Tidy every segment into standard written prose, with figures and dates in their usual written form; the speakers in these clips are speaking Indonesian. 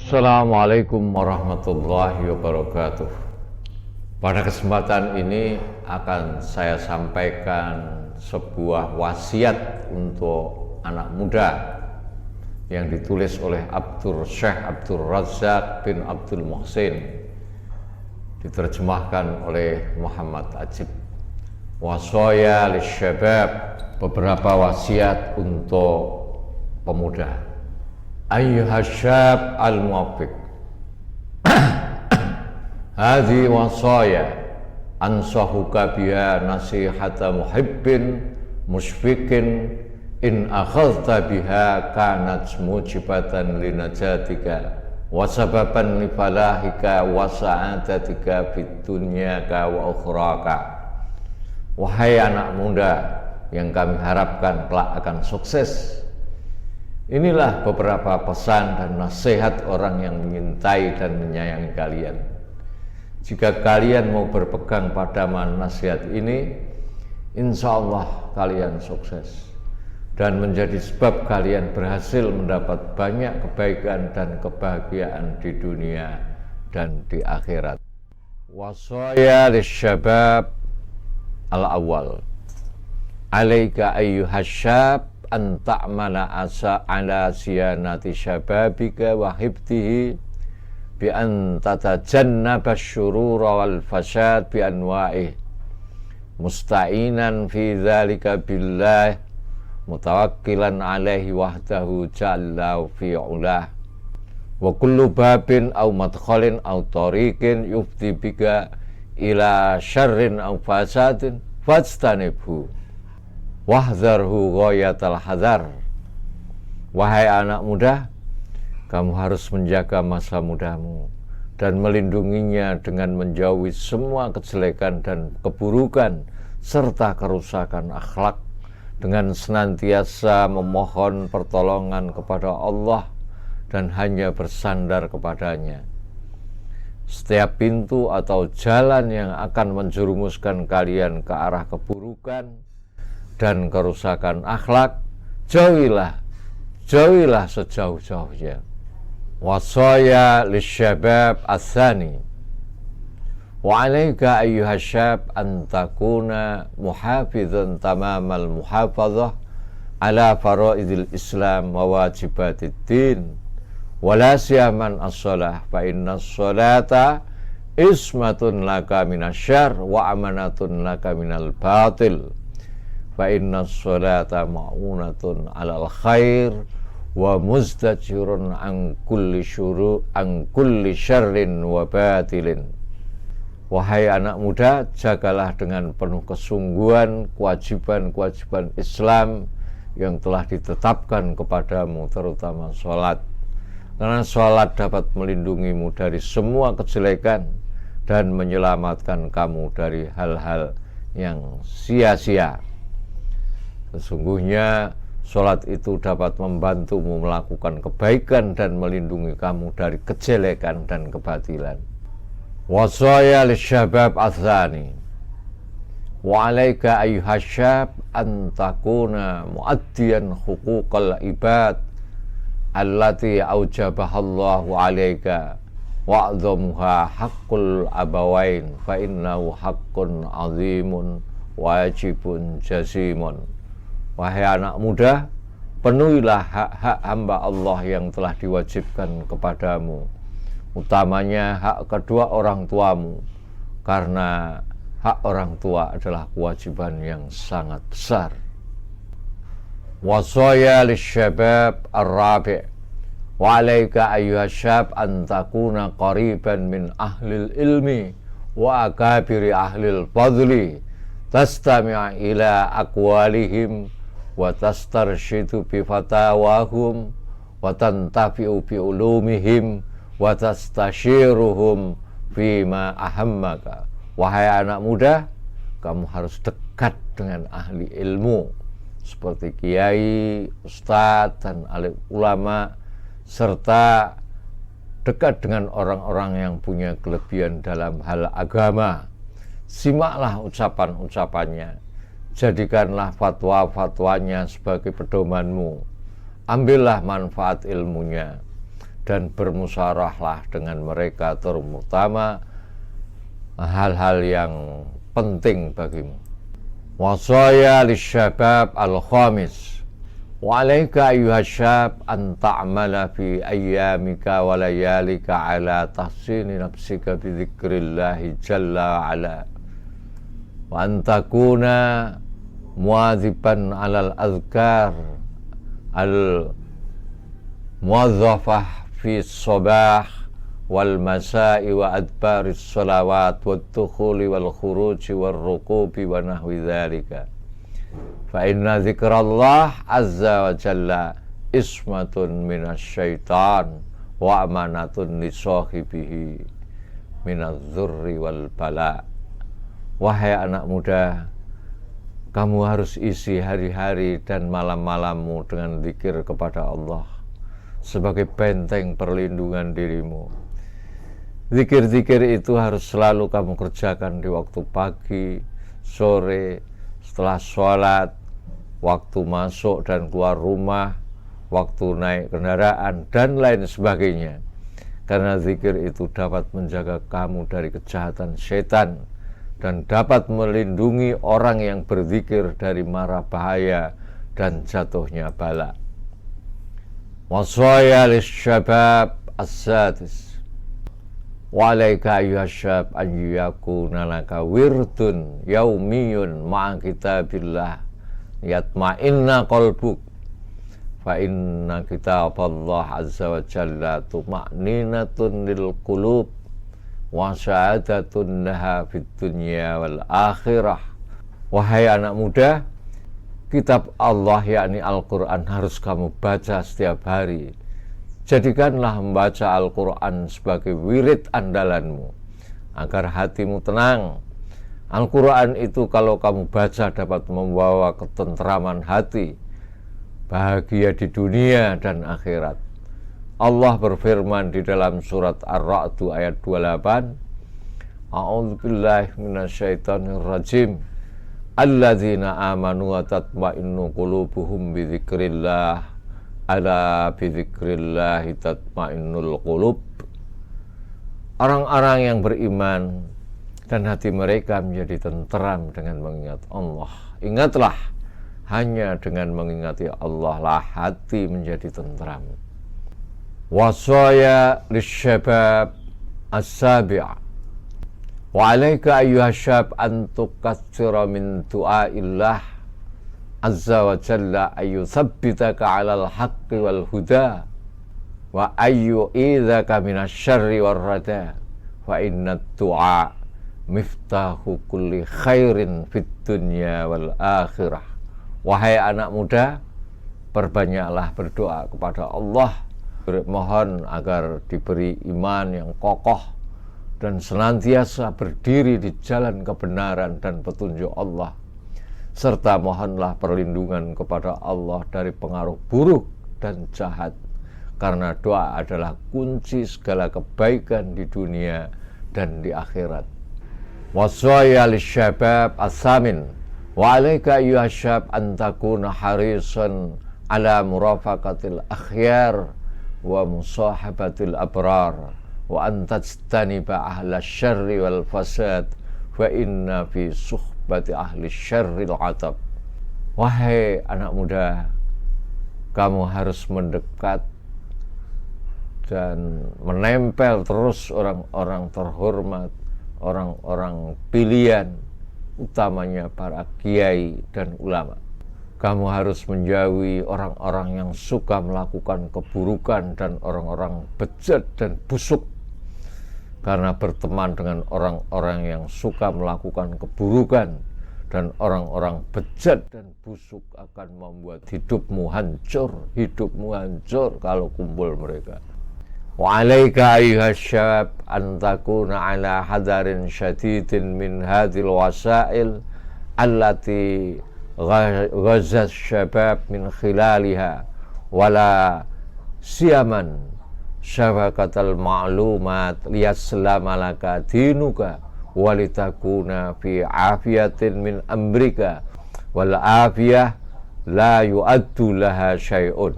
Assalamualaikum warahmatullahi wabarakatuh. Pada kesempatan ini akan saya sampaikan sebuah wasiat untuk anak muda yang ditulis oleh Syekh Abdul Razak bin Abdul Muhsin, diterjemahkan oleh Muhammad Ajib. Wasaya lisyabab, beberapa wasiat untuk pemuda. Ayyuhasyab al-muwaffiq, hadhi wasaya ansahuka biha nasihata muhibbin musfiqin, in akhadhta biha kanat mujibatan linajatika wa sababan li falahika wa sa'adatika fid dunyaka wa ukhraka. Wahai anak muda yang kami harapkan kelak akan sukses, inilah beberapa pesan dan nasihat orang yang menyintai dan menyayangi kalian. Jika kalian mau berpegang pada nasihat ini, insya Allah kalian sukses dan menjadi sebab kalian berhasil mendapat banyak kebaikan dan kebahagiaan di dunia dan di akhirat. Wasaya lisyabab al-awwal, alaika ayyuhasyab an ta'mala asa ala siyanati syababika wa hibtihi bi an tatajannaba syurura wal fasad bi anwa'ih, musta'inan fi dzalika billah, mutawakkilan alaihi wahdahu jalla fi ulah, wa kullu babin aw madkhalin aw tariqin yufdi bika ila syarrin aw fasadin fajtanibhu wahdharhu ghayatal hadar. Wahai anak muda, kamu harus menjaga masa mudamu dan melindunginya dengan menjauhi semua kejelekan dan keburukan serta kerusakan akhlak, dengan senantiasa memohon pertolongan kepada Allah dan hanya bersandar kepadanya. Setiap pintu atau jalan yang akan menjerumuskan kalian ke arah keburukan dan kerusakan akhlak, jauhilah sejauh-jauhnya. Wasaya lisyabab atsani, wa alaika ayyuhasyab an takuna muhafizan tamamal muhafazah ala faraidil islam wa wajibatid din, wala siyaman as-shalah, fa inna as-salata ismatun laka minasyarr wa amanatun laka minal batil, fa inna as-salata ma'unatun 'alal khair wa muzdajirun an kulli syarrin wa batilin. Wahai anak muda, jagalah dengan penuh kesungguhan kewajiban-kewajiban Islam yang telah ditetapkan kepadamu, terutama sholat, karena sholat dapat melindungimu dari semua kejelekan dan menyelamatkan kamu dari hal-hal yang sia-sia. Sesungguhnya sholat itu dapat membantumu melakukan kebaikan dan melindungi kamu dari kejelekan dan kebatilan. Wasaya lisyabab atsani, wa alaika ayyuhasyab an takuna muaddiyan huquqal ibad allati aujabahallahu alaika wa a'dhamuha haqqul abawain, fa innahu haqqun azimun wajibun jazimun. Wahai anak muda, penuhilah hak-hak hamba Allah yang telah diwajibkan kepadamu, utamanya hak kedua orang tuamu, karena hak orang tua adalah kewajiban yang sangat besar. Wasaya lisyabab ar-rabi', wa alaika ayyuhasyab an takuna qariban min ahlil ilmi wa akabiri ahlil fadli, tastami' ila aqwalihim wa tastarshidu bi fatawahum wa tantafi'u bi ulumihim wa tastashiruhum fima ahammaka. Wahai anak muda, kamu harus dekat dengan ahli ilmu seperti kiai, ustadz, dan alim ulama, serta dekat dengan orang-orang yang punya kelebihan dalam hal agama. Simaklah ucapan-ucapannya, jadikanlah fatwa-fatwanya sebagai pedomanmu, ambillah manfaat ilmunya, dan bermusyawarahlah dengan mereka, terutama hal-hal yang penting bagimu. Wasaya lisyabab al-khamis. Wa alaika ayyuha syab an ta'mala fi ayyamika wa layalika ala tahsini nafsika bi dzikrillahi jalla ala. Wa an takuna muadhiban 'alal azkar al-muwazzafah fi sabah wal masa'i wa adbaris salawat wa dukhuli wal khuruji wal rukubi wa nahwi dhalika. Fa inna zikrallah azza wa jalla ismatun minas syaitan wa amanatun li sahibihi minaz zurri wal bala. Wahai anak muda, kamu harus isi hari-hari dan malam-malammu dengan zikir kepada Allah sebagai benteng perlindungan dirimu. Zikir-zikir itu harus selalu kamu kerjakan di waktu pagi, sore, setelah sholat, waktu masuk dan keluar rumah, waktu naik kendaraan, dan lain sebagainya. Karena zikir itu dapat menjaga kamu dari kejahatan setan dan dapat melindungi orang yang berzikir dari mara bahaya dan jatuhnya bala. Wasaya lisyabab as-sadis. Wa alaika ayyuhasyab an yakuna laka wirdun yaumiyun ma'a kitabillah yatma'inna qalbuk fa inna kitaballah azza wa jalla tuma'ninatun lil qulub wa sa'adatun laha fid dunya wal akhirah. Wahai anak muda, kitab Allah yakni Al-Quran harus kamu baca setiap hari. Jadikanlah membaca Al-Quran sebagai wirid andalanmu, agar hatimu tenang. Al-Quran itu kalau kamu baca dapat membawa ketentraman hati, bahagia di dunia dan akhirat. Allah berfirman di dalam surat Ar-Ra'd ayat 28, A'udzubillahi minasyaitonirrajim. Alladzina amanu wa tatma'innu qulubuhum bi dzikrillah. Ala bidzikrillahi tatma'innul qulub. Orang-orang yang beriman dan hati mereka menjadi tenteram dengan mengingat Allah. Ingatlah, hanya dengan mengingati Allah lah hati menjadi tenteram. Wasaya lisyabab as-sabi'. Wa alaika ayyuhasyab an tukatsira min du'aillah azza wa jalla ayyuthabbitaka 'alal haqqi wal huda wa ayyu'idhaka minasyarri war rada fa inna du'a miftahu kulli khairin fid dunya wal akhirah. Wahai anak muda, perbanyaklah berdoa kepada Allah, mohon agar diberi iman yang kokoh dan senantiasa berdiri di jalan kebenaran dan petunjuk Allah, serta mohonlah perlindungan kepada Allah dari pengaruh buruk dan jahat, karena doa adalah kunci segala kebaikan di dunia dan di akhirat. Wasaya lisyabab as-samin. Wa alaika ayyuhasyab an takuna harisan ala murafaqatil akhyar wa musahabatil abrar wa an tajtaniba ahla syarri wal fasad fa inna fi bati ahli syarril atab. Wahai anak muda, kamu harus mendekat dan menempel terus orang-orang terhormat, orang-orang pilihan, utamanya para kiai dan ulama. Kamu harus menjauhi orang-orang yang suka melakukan keburukan dan orang-orang bejat dan busuk. Karena berteman dengan orang-orang yang suka melakukan keburukan dan orang-orang bejat dan busuk akan membuat hidupmu hancur kalau kumpul mereka. Wa alaika ayyuhasyab an takuna ala hadarin syadidin min hadhil wasail allati ghazat syabab min khilaliha wala siyaman syabakatal ma'lumat liyaslama laka dinuka walitakuna fi afiyatin min amrika wal afiyah la yu'addu laha syai'un.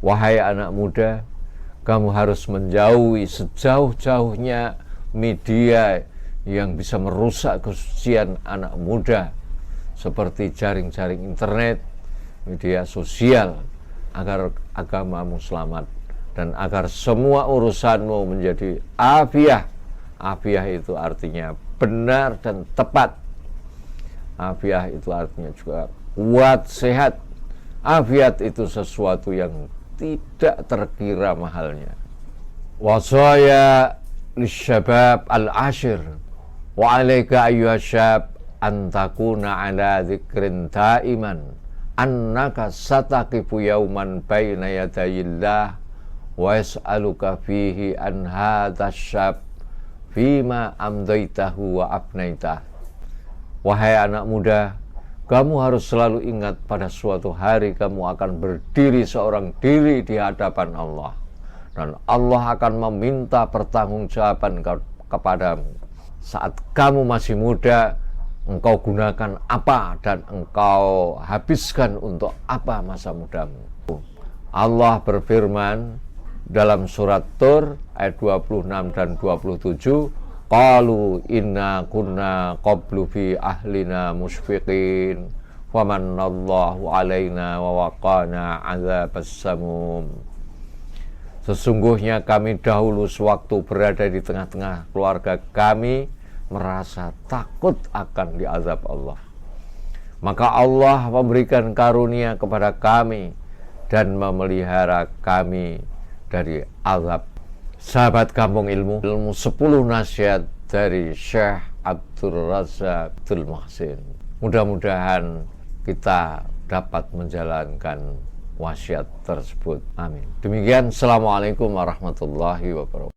Wahai anak muda, Kamu harus menjauhi sejauh-jauhnya media yang bisa merusak kesucian anak muda, seperti jaring-jaring internet, media sosial, agar agamamu selamat dan agar semua urusanmu menjadi afiah. Afiah itu artinya benar dan tepat. Afiah itu artinya juga kuat, sehat. Afiat itu sesuatu yang tidak terkira mahalnya. Wasaya lisyabab al-ashir wa alaika ayyuha syab an takuna ala dzikrin daiman annaka sataqifu yauman baina yadayillah wa yas'aluka fihi an hadha syab fima amdaitahu wa afnaitah. Wahai anak muda, kamu harus selalu ingat pada suatu hari kamu akan berdiri seorang diri di hadapan Allah. Dan Allah akan meminta pertanggungjawaban kepadamu. Saat kamu masih muda, engkau gunakan apa dan engkau habiskan untuk apa masa mudamu. Allah berfirman dalam surat Tur ayat 26 dan 27, qalu inna kunna qablu fi ahlina musfiqin wa manallahu alaina wa waqana azabas samum. Sesungguhnya kami dahulu sewaktu berada di tengah-tengah keluarga kami merasa takut akan diazab Allah. Maka Allah memberikan karunia kepada kami dan memelihara kami dari azab. Sahabat Kampung Ilmu 10 nasihat dari Syekh Abdul Razak Abdul Muhsin. Mudah-mudahan kita dapat menjalankan wasiat tersebut. Amin. Demikian, Assalamualaikum warahmatullahi wabarakatuh.